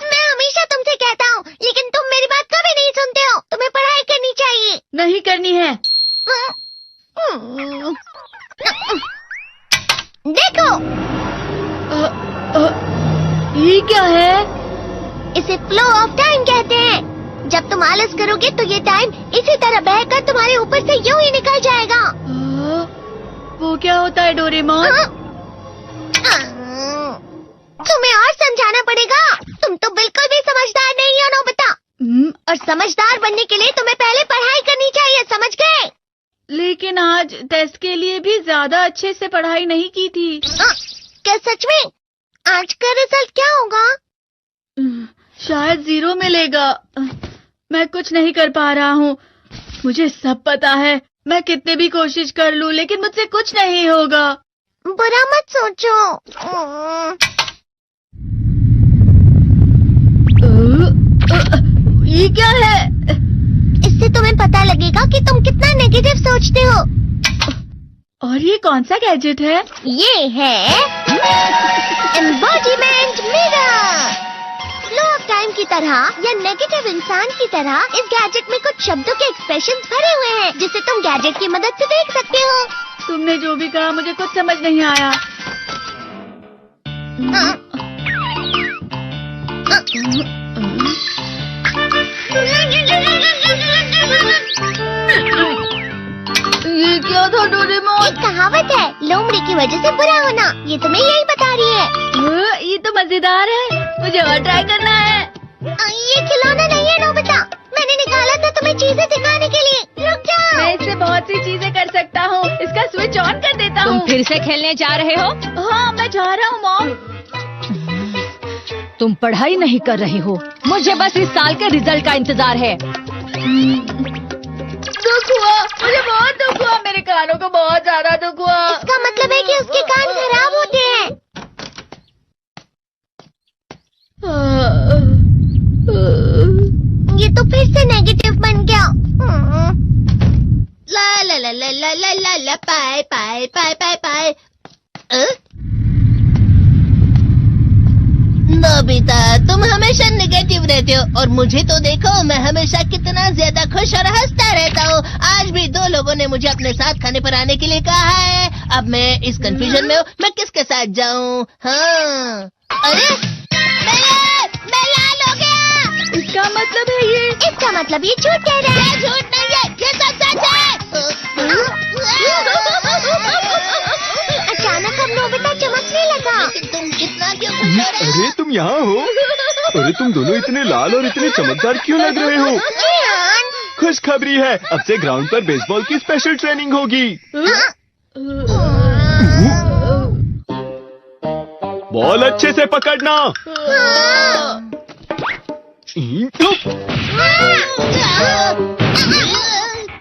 मैं हमेशा तुमसे कहता हूँ, लेकिन तुम मेरी बात कभी नहीं सुनते हो। तुम्हें पढ़ाई करनी चाहिए। नहीं करनी है। देखो, ये क्या है? इसे फ्लो ऑफ टाइम कहते हैं। जब तुम आलस करोगे तो ये टाइम इसी तरह बहकर तुम्हारे ऊपर से यूं ही निकल जाएगा। वो क्या होता है डोरेमोन? तुम्हें और समझाना पड़ेगा। तुम तो बिल्कुल भी समझदार नहीं हो नोबिता। और समझदार बनने के लिए तुम्हें पहले पढ़ाई करनी चाहिए, समझ गए? लेकिन आज टेस्ट के लिए भी ज्यादा अच्छे से पढ़ाई नहीं की थी। क्या सच में? आज का रिजल्ट क्या होगा? शायद 0 मिलेगा। मैं कुछ नहीं कर पा रहा हूँ। मुझे सब पता है। मैं कितने भी कोशिश कर लूँ, लेकिन मुझसे कुछ नहीं होगा। बुरा मत सोचो। ये क्या है? इससे तुम्हें पता लगेगा कि तुम कितना नेगेटिव सोचते हो। और ये कौन सा गैजेट है? ये है embodiment mirror. Flow of time की तरह या नेगेटिव इंसान की तरह इस गैजेट में कुछ शब्दों के एक्सप्रेशंस भरे हुए हैं, जिसे तुम गैजेट की मदद से देख सकते हो। तुमने जो भी कहा मुझे कुछ समझ नहीं आया। ये क्या था डोरेमोन? एक कहावत है, लोमड़ी की वजह से बुरा होना। ये तुम्हें यही बता रही है। ये तो मजेदार है। मुझे और ट्राई करना है। ये खिलौना नहीं है नोबिता। मैंने निकाला था तुम्हें चीजें दिखाने के लिए। रुक जाओ। मैं इससे बहुत सी चीजें कर सकता हूँ। इसका स्विच ऑन कर देता हूँ। तुम फिर से खेलने जा रहे हो? हाँ, मैं जा रहा हूँ मॉम। तुम पढ़ाई नहीं कर रही हो। मुझे बस इस साल के रिजल्ट का इंतजार है। दुख हुआ, मुझे बहुत दुख हुआ। मेरे कानों को बहुत ज्यादा दुख हुआ। इसका मतलब है कि उसके कान खराब होते हैं। ये तो फिर से नेगेटिव बन गया। ला ला ला ला ला ला ला ला पाए पाए पाए पाए पाए। नोबिता, तुम हमेशा नेगेटिव रहते हो और मुझे तो देखो, मैं हमेशा कितना ज्यादा खुश और हंसता रहता हूँ। आज भी 2 लोगों ने मुझे अपने साथ खाने पर आने के लिए कहा है। अब मैं इस कंफ्यूजन में हूँ, मैं किसके साथ जाऊँ? हाँ, अरे मैं लाल हो गया। इसका मतलब है ये? इसका मतलब ये झूठ कह रहा है। झूठ नहीं है, ये सब सच है। अचानक अब नोबिता चमकने लगा। तुम इतना क्यों खुश हो रहे हो? अरे तुम यहाँ हो? अरे तुम दोनों इतने लाल और इतने चमकदार क्यों लग रहे हो? खुशखबरी है, अब से ग्राउंड पर बेसबॉल की स्पेशल ट्रेनिंग होगी। बॉल अच्छे से पकड़ना।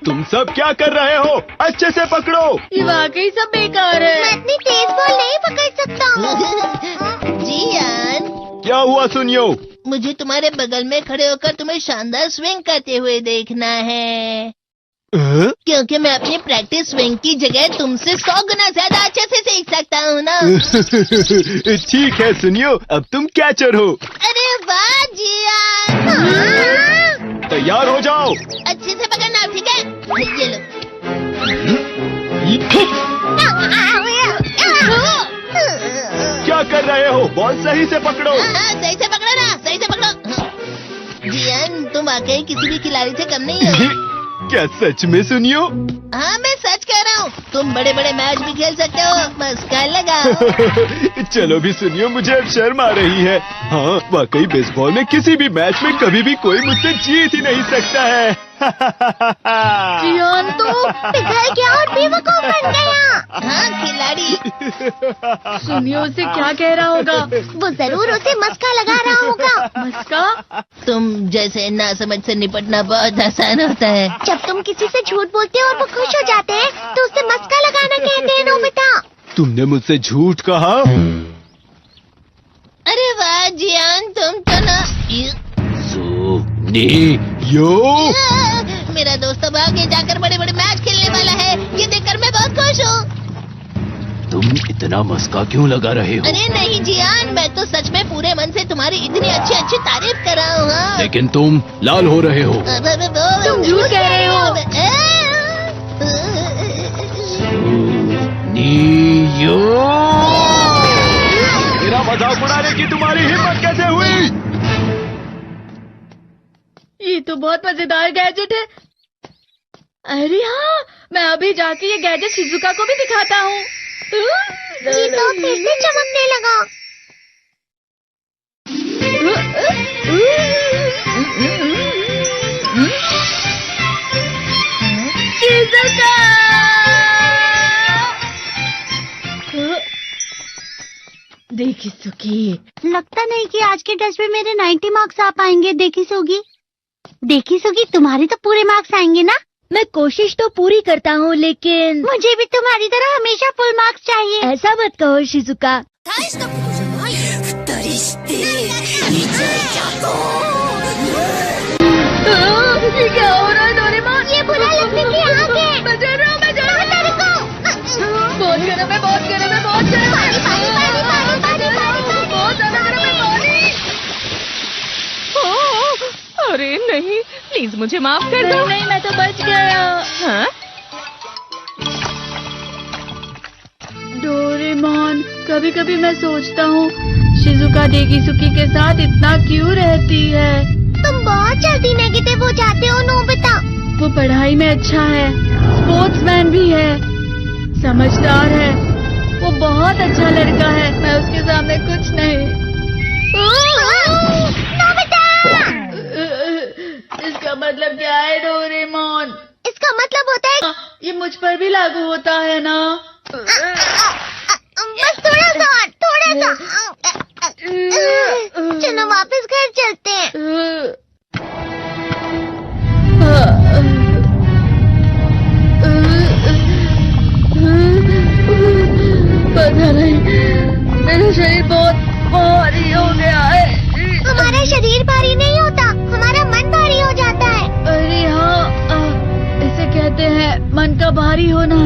तुम सब क्या कर रहे हो? अच्छे से पकड़ो। ये वाकई सब बेकार मैं है। इतनी तेज बॉल नहीं पकड़ सकता हूँ। जियान, क्या हुआ सुनियो? मुझे तुम्हारे बगल में खड़े होकर तुम्हें शानदार स्विंग करते हुए देखना है। क्योंकि मैं अपनी प्रैक्टिस स्विंग की जगह तुमसे 100 गुना ज्यादा अच्छे से सीख सकता हूँ ना। ठीक है सुनियो, अब तुम कैचर हो। अरे वाह जियान। तैयार हो जाओ। अच्छे से पकड़ना, ठीक है? ये लो। क्या कर रहे हो? बॉल सही से पकड़ो। सही से पकड़ो ना, सही से पकड़ो। जियान, तुम वाकई किसी भी खिलाड़ी से कम नहीं हो। क्या सच में सुनियो? हाँ, मैं सच कह रहा हूँ। तुम बड़े बड़े मैच भी खेल सकते हो, बस कर लगाओ। चलो भी सुनियो, मुझे अब शर्म आ रही है। हाँ, वाकई बेसबॉल में किसी भी मैच में कभी भी कोई मुझसे जीत ही नहीं सकता है। जियान तो पिघल गया और बेवकूफ बन गया। हाँ, खिलाड़ी। सुनियो उसे क्या कह रहा होगा? वो जरूर उसे मस्का लगा रहा होगा। मस्का? तुम जैसे नासमझ से निपटना बहुत आसान होता है। जब तुम किसी से झूठ बोलते हो और वो खुश हो जाते हैं, तो उसे मस्का लगाना कहते हैं नोबिता। तुमने मुझसे झूठ कहा? अरे वाह जियान, तुम तो ना। यो मेरा दोस्त अब आगे जाकर बड़े बड़े मैच खेलने वाला है। ये देखकर मैं बहुत खुश हूँ। तुम इतना मस्का क्यों लगा रहे हो? अरे नहीं जियान, मैं तो सच में पूरे मन से तुम्हारी इतनी अच्छी अच्छी तारीफ कर रहा हूँ। हाँ। लेकिन तुम लाल हो रहे हो। तुम झूठ कह रहे हो। नियो, मेरा मजाक उड़ाने की तुम्हारी हिम्मत कैसे हुई? ये तो बहुत मजेदार गैजेट है। अरे हाँ, मैं अभी जाके ये गैजेट शिजुका को भी दिखाता हूँ। जी तो फिर से चमकने लगा। शिजुका! देखी सुकी, लगता नहीं कि आज के टेस्ट में मेरे 90 मार्क्स आ पाएंगे। देखी सोगी तुम्हारे तो पूरे मार्क्स आएंगे ना? मैं कोशिश तो पूरी करता हूँ, लेकिन मुझे भी तुम्हारी तरह हमेशा फुल मार्क्स चाहिए। ऐसा मत कहो शिजुका। ये क्या हो रहा है डोरेमोन? ये बुरा लगने की आग है। मैं डर रहा हूँ, मैं डर रहा हूँ। बहुत गर्म है, बहुत गर्म है, बहुत गर्म है। बहुत ज्यादा गर्म है पानी। अरे नहीं, प्लीज मुझे माफ कर दो। नहीं, मैं तो बच गया। हाँ? डोरेमोन, कभी कभी मैं सोचता हूँ शिजुका डेकिसुकी के साथ इतना क्यों रहती है। तुम बहुत जल्दी नेगेटिव हो जाते हो नोबिता। वो पढ़ाई में अच्छा है, स्पोर्ट्समैन भी है, समझदार है, वो बहुत अच्छा लड़का है। मैं उसके सामने कुछ नहीं। इसका मतलब क्या है डोरेमोन? इसका मतलब होता है ये मुझ पर भी लागू होता है ना? बस थोड़ा सा। चलो वापस घर चलते हैं। पता नहीं, मेरा शरीर बहुत भारी हो गया है। हमारा शरीर भारी नहीं होता, हमारा मन भारी हो जाता है। अरे हाँ, इसे कहते हैं मन का भारी होना।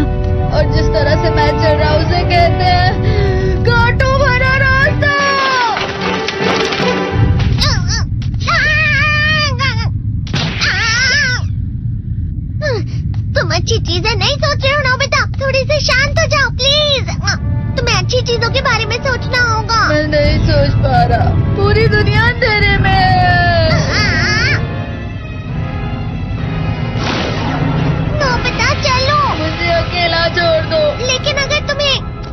और जिस तरह से मैं चल रहा हूँ उसे कहते हैं कांटों भरा रास्ता। तुम अच्छी चीजें नहीं सोच रहे हो नोबिता, थोड़ी सी शांत हो जाओ प्लीज। तुम्हें अच्छी चीजों के बारे में सोचना होगा। मैं नहीं सोच पा रहा, पूरी दुनिया अंधेरे में है। नोबिता चलो। मुझे अकेला छोड़ दो। लेकिन अगर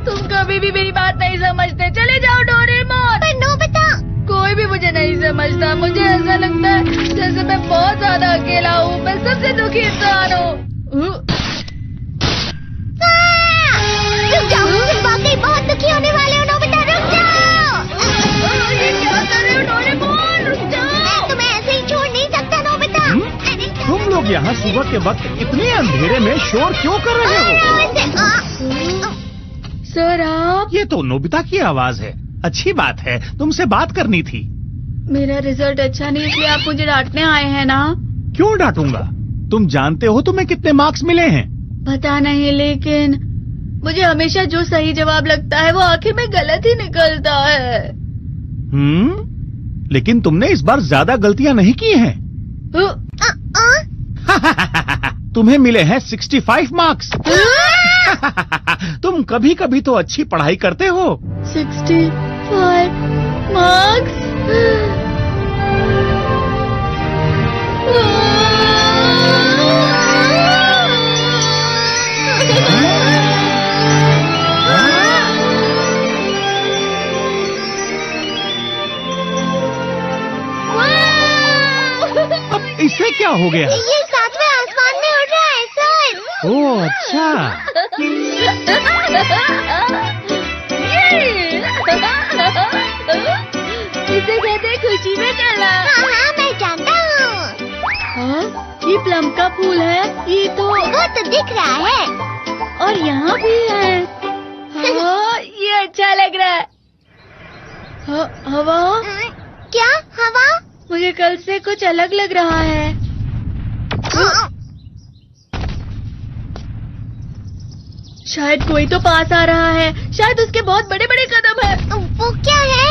तुम कभी भी मेरी बात नहीं समझते, चले जाओ डोरेमोन। पर नोबिता, कोई भी मुझे नहीं समझता। मुझे ऐसा लगता है जैसे मैं बहुत ज्यादा अकेला हूँ, मैं सबसे दुखी इंसान हूँ। रुक जाओ, तुम वाकई बहुत दुखी होने वाले हो नोबिता, रुक जाओ। ये क्या कर रहे हो डोरेमोन? रुक जाओ। मैं तुम्हें ऐसे ही छोड़ नहीं सकता नोबिता। तुम लोग यहाँ सुबह के वक्त इतने अंधेरे में शोर क्यों कर रहे हो? सर आप? ये तो नोबिता की आवाज है। अच्छी बात है, तुमसे बात करनी थी। मेरा रिजल्ट अच्छा नहीं, इसलिए आप मुझे डांटने आए हैं ना? क्यों डांटूंगा? तुम जानते हो तुम्हें कितने मार्क्स मिले हैं? पता नहीं, लेकिन मुझे हमेशा जो सही जवाब लगता है वो आखिर में गलत ही निकलता है। लेकिन तुमने इस बार ज्यादा गलतियां नहीं की हैं। तुम्हें मिले हैं 65 मार्क्स। तुम कभी कभी तो अच्छी पढ़ाई करते हो। 65 मार्क्स? अब इससे क्या हो गया? ये 7वें आसमान में उड़ रहा है सर। ओह अच्छा। इसे कहते हैं खुशी में चलना। हाँ, मैं जानता हूँ। हाँ, ये प्लम का फूल है। ये तो वो तो दिख रहा है। और यहाँ भी है। हाँ, ये अच्छा लग रहा है। हवा? क्या हवा? मुझे कल से कुछ अलग लग रहा है। शायद कोई तो पास आ रहा है। शायद उसके बहुत बड़े बड़े कदम है। वो क्या है?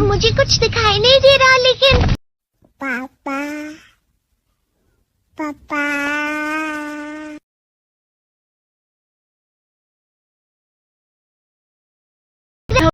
मुझे कुछ दिखाई नहीं दे रहा लेकिन पापा पापा